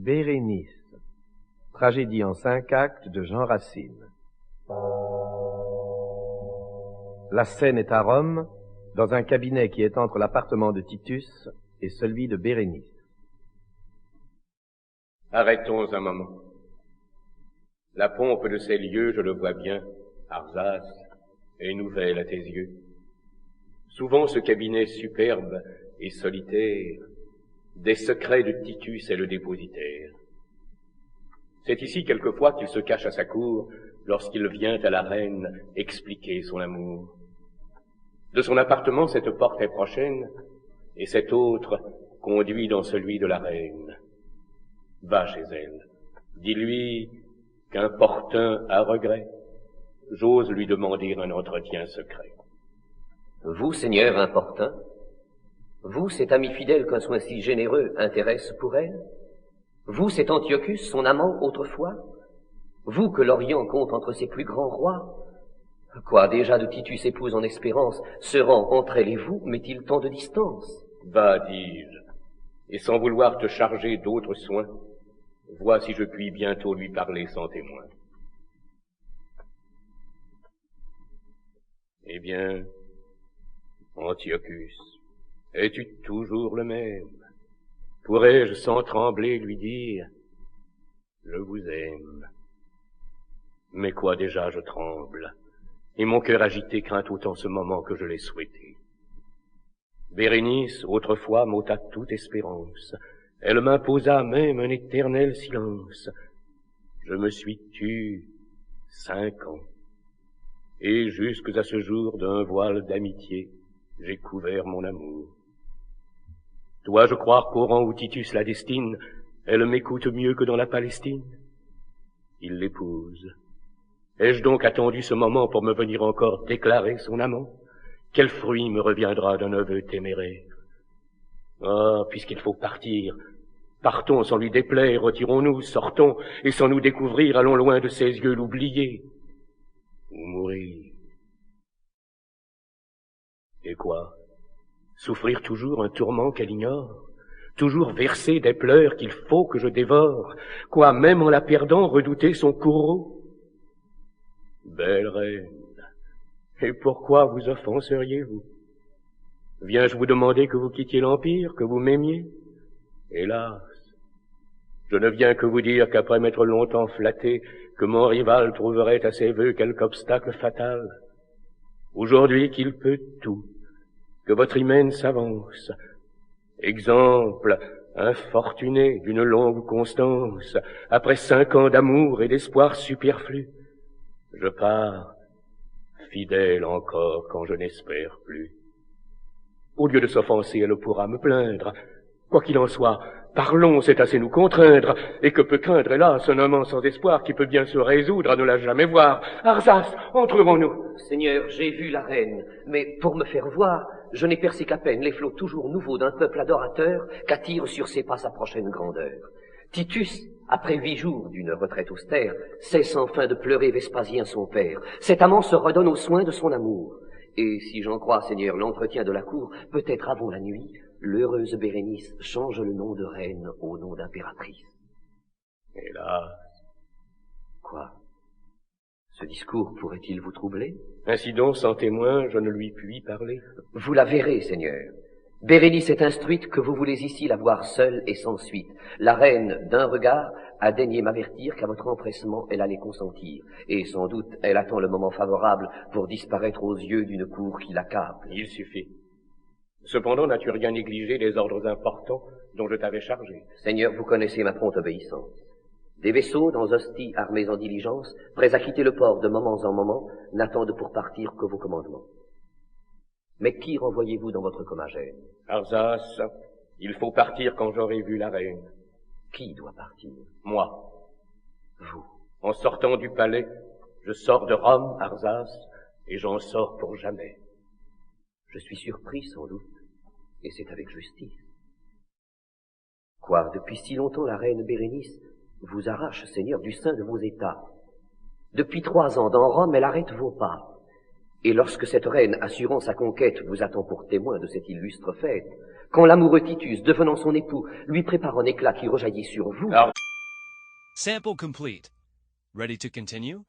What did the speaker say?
Bérénice, tragédie en 5 actes de Jean Racine. La scène est à Rome, dans un cabinet qui est entre l'appartement de Titus et celui de Bérénice. Arrêtons un moment. La pompe de ces lieux, je le vois bien, Arzas, est nouvelle à tes yeux. Souvent ce cabinet superbe et solitaire, des secrets de Titus est le dépositaire. C'est ici quelquefois qu'il se cache à sa cour, lorsqu'il vient à la reine expliquer son amour. De son appartement cette porte est prochaine, et cette autre conduit dans celui de la reine. Va chez elle, dis-lui qu'importun à regret, j'ose lui demander un entretien secret. Vous, Seigneur importun, vous, cet ami fidèle qu'un soin si généreux intéresse pour elle, vous, cet Antiochus, son amant autrefois, vous que l'Orient compte entre ses plus grands rois, quoi déjà de Titus épouse en espérance, se rend entre elle et vous, met-il tant de distance? Va, dis-je, et sans vouloir te charger d'autres soins, vois si je puis bientôt lui parler sans témoin. Eh bien, Antiochus, es-tu toujours le même? Pourrais-je sans trembler lui dire « Je vous aime ». Mais quoi déjà je tremble, et mon cœur agité craint autant ce moment que je l'ai souhaité. Bérénice, autrefois, m'ôta toute espérance, elle m'imposa même un éternel silence. Je me suis tu 5 ans, et jusque à ce jour d'un voile d'amitié, j'ai couvert mon amour. Dois-je croire qu'au rang où Titus la destine, elle m'écoute mieux que dans la Palestine? Il l'épouse. Ai-je donc attendu ce moment pour me venir encore déclarer son amant? Quel fruit me reviendra d'un aveu téméraire? Ah, puisqu'il faut partir, partons sans lui déplaire, retirons-nous, sortons, et sans nous découvrir, allons loin de ses yeux l'oublier, ou mourir. Et quoi? Souffrir toujours un tourment qu'elle ignore? Toujours verser des pleurs qu'il faut que je dévore? Quoi, même en la perdant, redouter son courroux? Belle reine, et pourquoi vous offenseriez-vous? Viens-je vous demander que vous quittiez l'Empire, que vous m'aimiez? Hélas, je ne viens que vous dire qu'après m'être longtemps flatté, que mon rival trouverait à ses vœux quelque obstacle fatal. Aujourd'hui qu'il peut tout, que votre hymen s'avance, exemple infortuné d'une longue constance, après 5 ans d'amour et d'espoir superflu, je pars, fidèle encore quand je n'espère plus. Au lieu de s'offenser, elle pourra me plaindre. Quoi qu'il en soit, parlons, c'est assez nous contraindre, et que peut craindre, hélas, un amant sans espoir qui peut bien se résoudre à ne la jamais voir. Arzas, entrerons-nous. Seigneur, j'ai vu la reine, mais pour me faire voir, je n'ai percé qu'à peine les flots toujours nouveaux d'un peuple adorateur qu'attire sur ses pas sa prochaine grandeur. Titus, après 8 jours d'une retraite austère, cesse enfin de pleurer Vespasien son père. Cet amant se redonne aux soins de son amour. Et si j'en crois, Seigneur, l'entretien de la cour, peut-être avant la nuit, l'heureuse Bérénice change le nom de reine au nom d'impératrice. Hélas. Quoi? Ce discours pourrait-il vous troubler? Ainsi donc, sans témoin, je ne lui puis parler. Vous la verrez, Seigneur. Bérénice est instruite que vous voulez ici la voir seule et sans suite. La reine, d'un regard, a daigné m'avertir qu'à votre empressement, elle allait consentir. Et sans doute, elle attend le moment favorable pour disparaître aux yeux d'une cour qui l'accable. Il suffit. Cependant, n'as-tu rien négligé des ordres importants dont je t'avais chargé? Seigneur, vous connaissez ma prompte obéissance. Des vaisseaux dans hostie armés en diligence, prêts à quitter le port de moments en moments, n'attendent pour partir que vos commandements. Mais qui renvoyez-vous dans votre comagène? Arzas, il faut partir quand j'aurai vu la reine. Qui doit partir? Moi. Vous. En sortant du palais, je sors de Rome, Arzas, et j'en sors pour jamais. Je suis surpris, sans doute, et c'est avec justice. Quoi, depuis si longtemps la reine Bérénice vous arrache, Seigneur, du sein de vos états. Depuis 3 ans, dans Rome, elle arrête vos pas. Et lorsque cette reine, assurant sa conquête, vous attend pour témoin de cette illustre fête, quand l'amoureux Titus, devenant son époux, lui prépare un éclat qui rejaillit sur vous. Sample complete. Ready to continue?